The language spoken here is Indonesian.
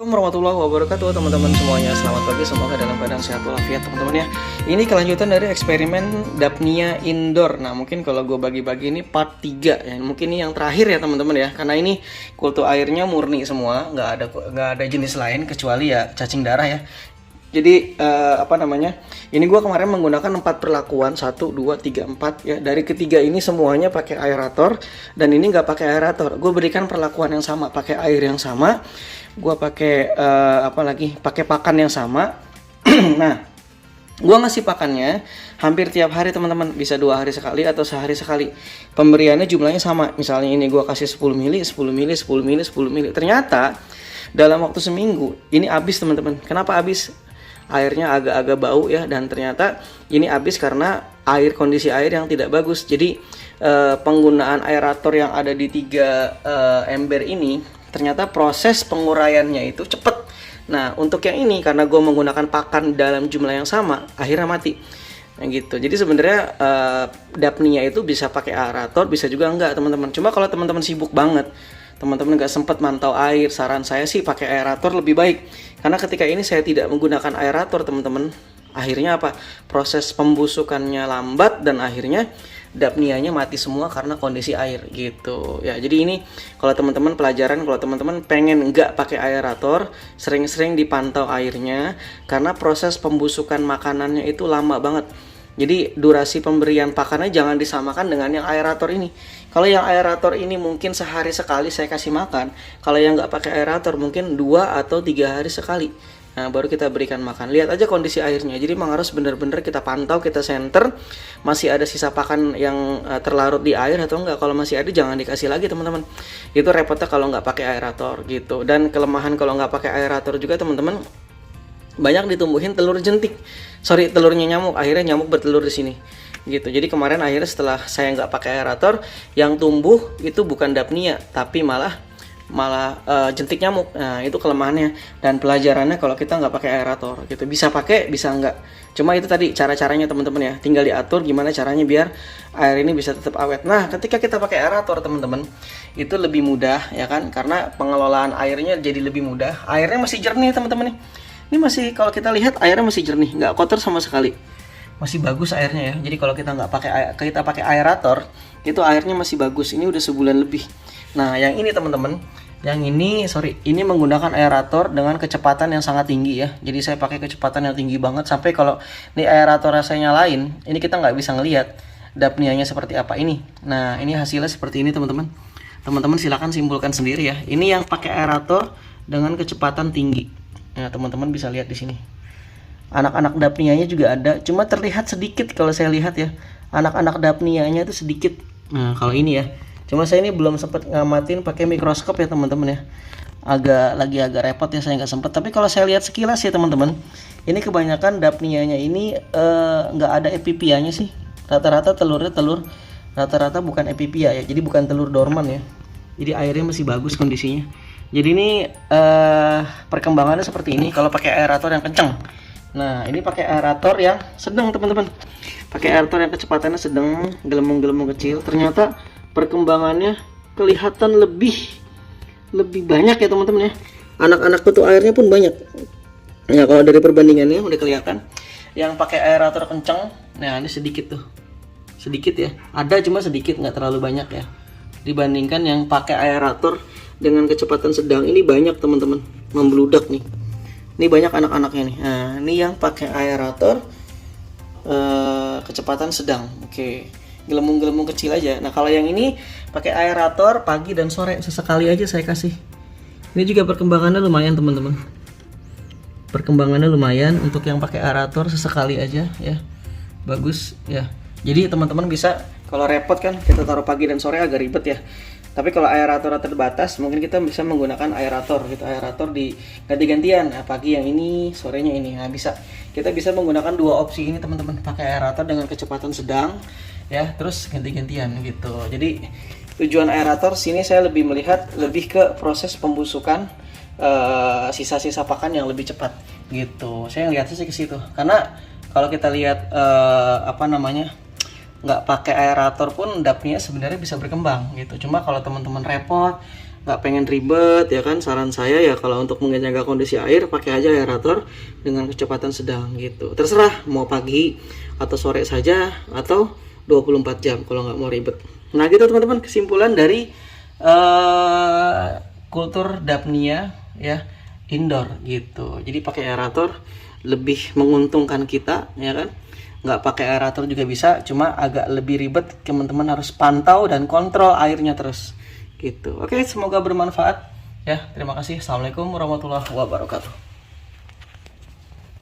Assalamualaikum warahmatullahi wabarakatuh teman-teman semuanya. Selamat pagi, semoga dalam keadaan sehat walafiat teman-teman ya. Ini kelanjutan dari eksperimen Dapnia Indoor. Nah mungkin kalau gue bagi-bagi ini part 3 ya. Mungkin ini yang terakhir ya teman-teman ya. Karena ini kultur airnya murni semua, nggak ada jenis lain kecuali ya cacing darah ya. Jadi ini gue kemarin menggunakan 4 perlakuan 1, 2, 3, 4 ya. Dari ketiga ini semuanya pakai aerator, dan ini nggak pakai aerator. Gue berikan perlakuan yang sama, pakai air yang sama. Gue pakai pakai pakan yang sama. Nah, gue ngasih pakannya hampir tiap hari teman-teman, bisa 2 hari sekali atau sehari sekali. Pemberiannya jumlahnya sama. Misalnya ini gue kasih 10 mili, 10 mili, 10 mili, 10 mili. Ternyata dalam waktu seminggu ini habis teman-teman. Kenapa habis? Airnya agak-agak bau ya, dan ternyata ini habis karena kondisi air yang tidak bagus. Jadi penggunaan aerator yang ada di 3 ember ini ternyata proses penguraiannya itu cepet. Nah untuk yang ini karena gue menggunakan pakan dalam jumlah yang sama, akhirnya mati. Nah, gitu. Jadi sebenarnya Dapnia itu bisa pakai aerator, bisa juga enggak teman-teman. Cuma kalau teman-teman sibuk banget, teman-teman nggak sempat mantau air, saran saya sih pakai aerator lebih baik. Karena ketika ini saya tidak menggunakan aerator teman-teman, akhirnya apa? Proses pembusukannya lambat dan akhirnya Dapnianya mati semua karena kondisi air gitu ya. Jadi ini kalau teman-teman pelajaran, kalau teman-teman pengen nggak pakai aerator, sering-sering dipantau airnya karena proses pembusukan makanannya itu lama banget. Jadi durasi pemberian pakannya jangan disamakan dengan yang aerator ini. Kalau yang aerator ini mungkin sehari sekali saya kasih makan. Kalau yang nggak pakai aerator mungkin 2 atau 3 hari sekali. Nah baru kita berikan makan. Lihat aja kondisi airnya. Jadi memang harus benar-benar kita pantau, kita center. Masih ada sisa pakan yang terlarut di air atau enggak. Kalau masih ada jangan dikasih lagi teman-teman. Itu repotnya kalau nggak pakai aerator gitu. Dan kelemahan kalau nggak pakai aerator juga teman-teman, banyak ditumbuhin telur jentik. Telurnya nyamuk. Akhirnya nyamuk bertelur di sini. Gitu. Jadi kemarin akhirnya setelah saya nggak pakai aerator, yang tumbuh itu bukan Dapnia, tapi malah jentik nyamuk. Nah itu kelemahannya dan pelajarannya kalau kita nggak pakai aerator gitu. Bisa pakai, bisa nggak. Cuma itu tadi cara-caranya teman-teman ya. Tinggal diatur gimana caranya biar air ini bisa tetap awet. Nah ketika kita pakai aerator teman-teman, itu lebih mudah ya kan, karena pengelolaan airnya jadi lebih mudah. Airnya masih jernih teman-teman nih. Ini masih, kalau kita lihat airnya masih jernih, nggak kotor sama sekali. Masih bagus airnya ya. Jadi kalau kita pakai aerator, itu airnya masih bagus. Ini udah sebulan lebih. Nah yang ini teman-teman, ini menggunakan aerator dengan kecepatan yang sangat tinggi ya. Jadi saya pakai kecepatan yang tinggi banget, sampai kalau ini aerator saya nyalain, ini kita nggak bisa ngelihat Dapnianya seperti apa ini. Nah ini hasilnya seperti ini teman-teman. Teman-teman silakan simpulkan sendiri ya. Ini yang pakai aerator dengan kecepatan tinggi. Nah teman-teman bisa lihat di sini. Anak-anak Dapnianya juga ada, cuma terlihat sedikit kalau saya lihat ya. Anak-anak Dapnianya itu sedikit. Nah kalau ini ya, cuma saya ini belum sempat ngamatin pakai mikroskop ya teman-teman ya. Agak repot ya, saya nggak sempat. Tapi kalau saya lihat sekilas ya teman-teman, ini kebanyakan Dapnianya ini nggak ada epipianya sih. Rata-rata telurnya rata-rata bukan epipia ya. Jadi bukan telur dorman ya. Jadi airnya masih bagus kondisinya. Jadi ini perkembangannya seperti ini kalau pakai aerator yang kencang. Nah ini pakai aerator yang sedang teman-teman. Pakai aerator yang kecepatannya sedang, gelembung-gelembung kecil. Ternyata perkembangannya kelihatan lebih banyak ya teman-teman ya. Anak-anak kutu airnya pun banyak. Ya kalau dari perbandingannya udah kelihatan. Yang pakai aerator kencang, nah ini sedikit tuh, sedikit ya. Ada cuma sedikit, nggak terlalu banyak ya. Dibandingkan yang pakai aerator dengan kecepatan sedang, ini banyak teman-teman, membludak nih. Ini banyak anak-anaknya nih. Nah ini yang pakai aerator kecepatan sedang. Oke. Gelembung-gelembung kecil aja. Nah kalau yang ini pakai aerator pagi dan sore, sesekali aja saya kasih. Ini juga perkembangannya lumayan teman-teman. Perkembangannya lumayan untuk yang pakai aerator, sesekali aja ya. Bagus ya. Jadi teman-teman bisa, kalau repot kan kita taruh pagi dan sore agak ribet ya. Tapi kalau aerator terbatas, mungkin kita bisa menggunakan aerator gitu. Aerator di ganti-gantian. Nah, pagi yang ini, sorenya ini. Nah bisa. Kita bisa menggunakan 2 opsi ini teman-teman. Pakai aerator dengan kecepatan sedang ya, terus ganti-gantian gitu. Jadi tujuan aerator sini saya lebih melihat lebih ke proses pembusukan sisa-sisa pakan yang lebih cepat gitu. Saya ngeliatnya sih ke situ. Karena kalau kita lihat nggak pakai aerator pun Dapnia sebenarnya bisa berkembang gitu. Cuma kalau teman-teman repot nggak pengen ribet ya kan, saran saya ya kalau untuk menjaga kondisi air pakai aja aerator dengan kecepatan sedang gitu. Terserah mau pagi atau sore saja atau 24 jam kalau nggak mau ribet. Nah gitu teman-teman, kesimpulan dari kultur Dapnia ya indoor gitu. Jadi pakai aerator lebih menguntungkan kita ya kan. Nggak pakai aerator juga bisa, cuma agak lebih ribet, teman-teman harus pantau dan kontrol airnya terus gitu. Oke, semoga bermanfaat ya. Terima kasih. Assalamualaikum warahmatullahi wabarakatuh.